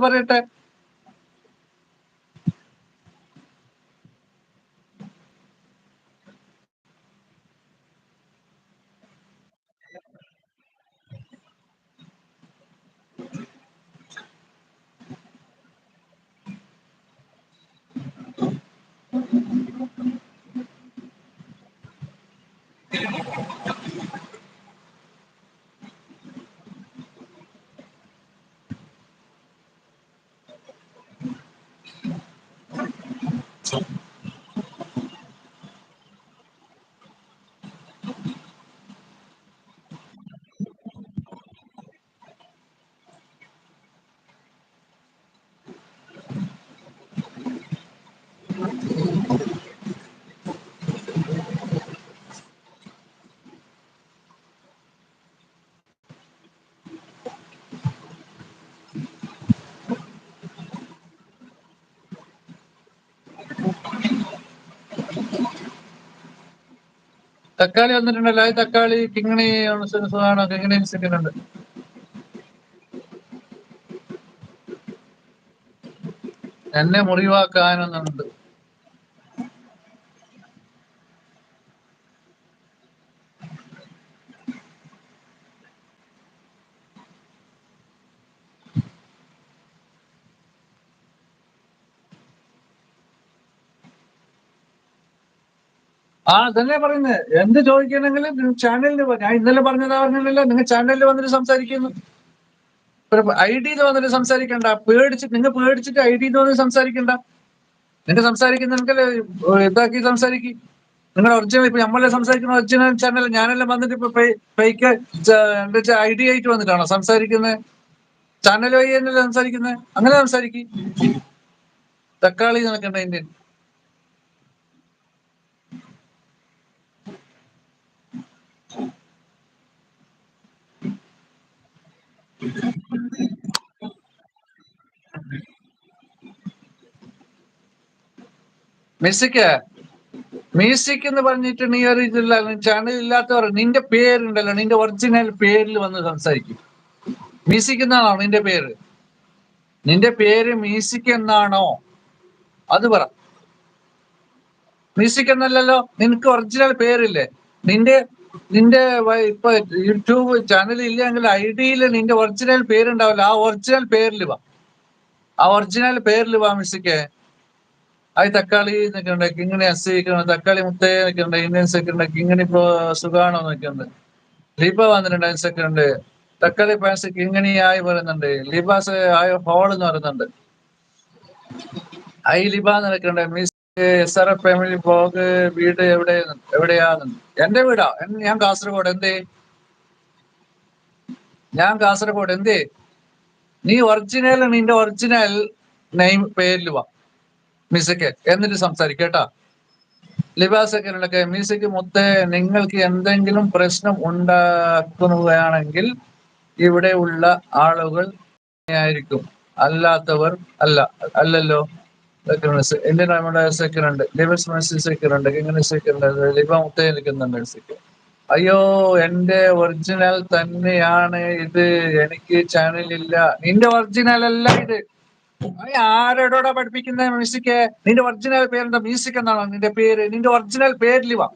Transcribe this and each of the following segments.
പറയട്ടെ. തക്കാളി വന്നിട്ടുണ്ടല്ലോ. അത് തക്കാളി കിങ്ങിണി സുഖാണോ? കിങ്ങിണി സെക്കൻഡ്. എന്നെ മുറിവാക്കാനൊന്നുണ്ട്. തന്നെ പറയുന്നത്. എന്ത് ചോദിക്കണമെങ്കിലും ചാനലിൽ ഞാൻ ഇന്നലെ പറഞ്ഞില്ലല്ലോ. നിങ്ങൾ ചാനലിൽ വന്നിട്ട് സംസാരിക്കുന്നു. ഐ ഡിയിൽ വന്നിട്ട് സംസാരിക്കണ്ട. നിങ്ങൾ പേടിച്ചിട്ട് ഐ ഡിയിൽ വന്നിട്ട് സംസാരിക്കണ്ട. നിങ്ങൾ സംസാരിക്കുന്നെങ്കിൽ ഇതാക്കി സംസാരിക്കും. നിങ്ങൾ ഒറിജിനൽ ഇപ്പൊ നമ്മളെ സംസാരിക്കുന്ന ഒറിജിനൽ ചാനൽ ഞാനെല്ലാം വന്നിട്ട് ഇപ്പൊ ഫേക്ക് ഐ ഡി ആയിട്ട് വന്നിട്ടാണോ സംസാരിക്കുന്നത്? ചാനൽ വഴി തന്നെയല്ലേ സംസാരിക്കുന്നത്. അങ്ങനെ സംസാരിക്കും. തക്കാളി നടക്കണ്ട ഇന്ത്യൻ. മ്യൂസിക് എന്ന് പറഞ്ഞിട്ട് നീ ഒരു ഇതില്ല, ചാനൽ ഇല്ലാത്തവർ നിന്റെ പേരുണ്ടല്ലോ, നിന്റെ ഒറിജിനൽ പേരിൽ വന്ന് സംസാരിക്കും. മ്യൂസിക് എന്നാണോ നിന്റെ പേര്? നിന്റെ പേര് മ്യൂസിക് എന്നാണോ? അത് പറ. മ്യൂസിക് എന്നല്ലല്ലോ. നിനക്ക് ഒറിജിനൽ പേരില്ലേ? നിന്റെ നിന്റെ ഇപ്പൊ യൂട്യൂബ് ചാനൽ ഇല്ലെങ്കിൽ ഐ ഡിയിൽ നിന്റെ ഒറിജിനൽ പേരുണ്ടാവില്ല. ആ ഒറിജിനൽ പേരിൽ വാ. മ്യൂസിക്. അത് തക്കാളി നിൽക്കണ്ട, കിങ്ങിണി അസിക്കണം, തക്കാളി മുത്തേ നിൽക്കണ്ട, ഇന്ത്യൻസ് നിൽക്കണ്ട, കിങ്ങിണി ഇപ്പൊ സുഖാണോ നിൽക്കുന്നുണ്ട്. ലിബ വന്നിട്ടുണ്ട് 5 സെക്കൻഡ്. തക്കാളി പാൻസ് കിങ്ങിണി ആയി പറയുന്നുണ്ട്. ലിബാസ് ആയ ഹോൾ എന്ന് പറയുന്നുണ്ട്. ഐ ലിബ നിൽക്കണ്ട. മിസ് SRF ഫാമിലി ബ്ലോഗ് വീട് എവിടെയാന്ന്? എന്റെ വീടാ. ഞാൻ കാസർഗോഡ്. എന്തേ? ഞാൻ കാസർഗോഡ്. എന്തേ? നീ നിന്റെ ഒറിജിനൽ നെയിം പേരിൽ വാ മ്യൂസിക്, എന്നിട്ട് സംസാരിക്കേട്ടാ. ലിബാസൊക്കെ മ്യൂസിക് മുത്തേ, നിങ്ങൾക്ക് എന്തെങ്കിലും പ്രശ്നം ഉണ്ടാക്കുകയാണെങ്കിൽ ഇവിടെ ഉള്ള ആളുകൾ ആയിരിക്കും, അല്ലാത്തവർ അല്ലല്ലോ. എന്റെ നമ്മുടെ സെക്കൻഡ് ലിബസ് സെക്കൻഡ് ഇങ്ങനെ സെക്കൻഡ് ലിബ മുത്തേ നിൽക്കുന്നുണ്ട്. അയ്യോ, എന്റെ ഒറിജിനൽ തന്നെയാണ് ഇത്. എനിക്ക് ചാനലില്ല. നിന്റെ ഒറിജിനൽ അല്ല ഇത്. ആരോടാ പഠിപ്പിക്കുന്ന മ്യൂസിക്? നിന്റെ ഒറിജിനൽ പേരെന്താ? മ്യൂസിക് എന്നാണോ നിന്റെ പേര്? നിന്റെ ഒറിജിനൽ പേരിൽ വാ.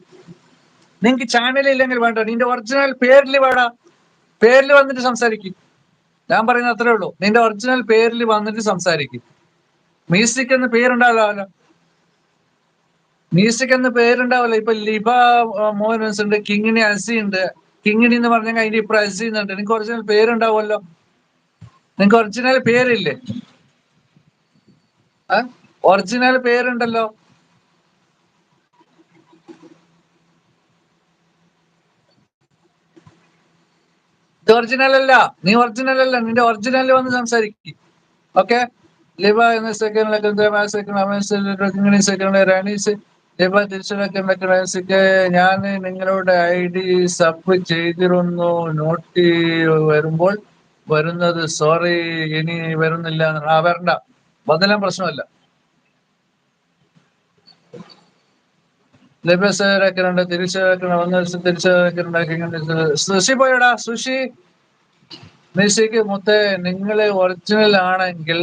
നിങ്ങക്ക് ചാനൽ ഇല്ലെങ്കിൽ വേണ്ട, നിന്റെ ഒറിജിനൽ പേരിൽ വേടാ. പേരിൽ വന്നിട്ട് സംസാരിക്കും. ഞാൻ പറയുന്നത് അത്രേ ഉള്ളൂ. നിന്റെ ഒറിജിനൽ പേരിൽ വന്നിട്ട് സംസാരിക്കും. മ്യൂസിക് എന്ന് പേരുണ്ടാവില്ല. മ്യൂസിക് എന്ന് പേരുണ്ടാവില്ല. ഇപ്പൊ ലിബ മോഹൻസ് ഉണ്ട്, കിങ്ങിണി അസി ഉണ്ട്. കിങ്ങിണി എന്ന് പറഞ്ഞാൽ അതിന്റെ ഇപ്പൊ അസി എന്നുണ്ട്. നിങ്ങക്ക് ഒറിജിനൽ പേരുണ്ടാവുമല്ലോ. നിങ്ങക്ക് ഒറിജിനൽ പേരില്ലേ? ഒറിജിനൽ പേരുണ്ടല്ലോ. ഇത് ഒറിജിനൽ അല്ല. നീ ഒറിജിനൽ അല്ല. നിന്റെ ഒറിജിനൽ വന്ന് സംസാരിക്കും. ഓക്കെ. ലിബ എന്ന സെക്കൻഡ് റാണീസ് ലിബ തിരിച്ചു. ഞാൻ നിങ്ങളുടെ ID സബ് ചെയ്തിരുന്നു. നോട്ടി വരുമ്പോൾ വരുന്നത് സോറി ഇനി വരുന്നില്ല. വരണ്ട. വന്നെല്ലാം പ്രശ്നമല്ല. ലഭ്യസേരക്കുന്നുണ്ട്. തിരിച്ചു വെക്കണം. 1 ദിവസം തിരിച്ചു വെക്കുന്നുണ്ട്. സുഷി പോയടാ. സുഷി നിശയ്ക്ക് മുത്തേ നിങ്ങളെ ഒറിജിനൽ ആണെങ്കിൽ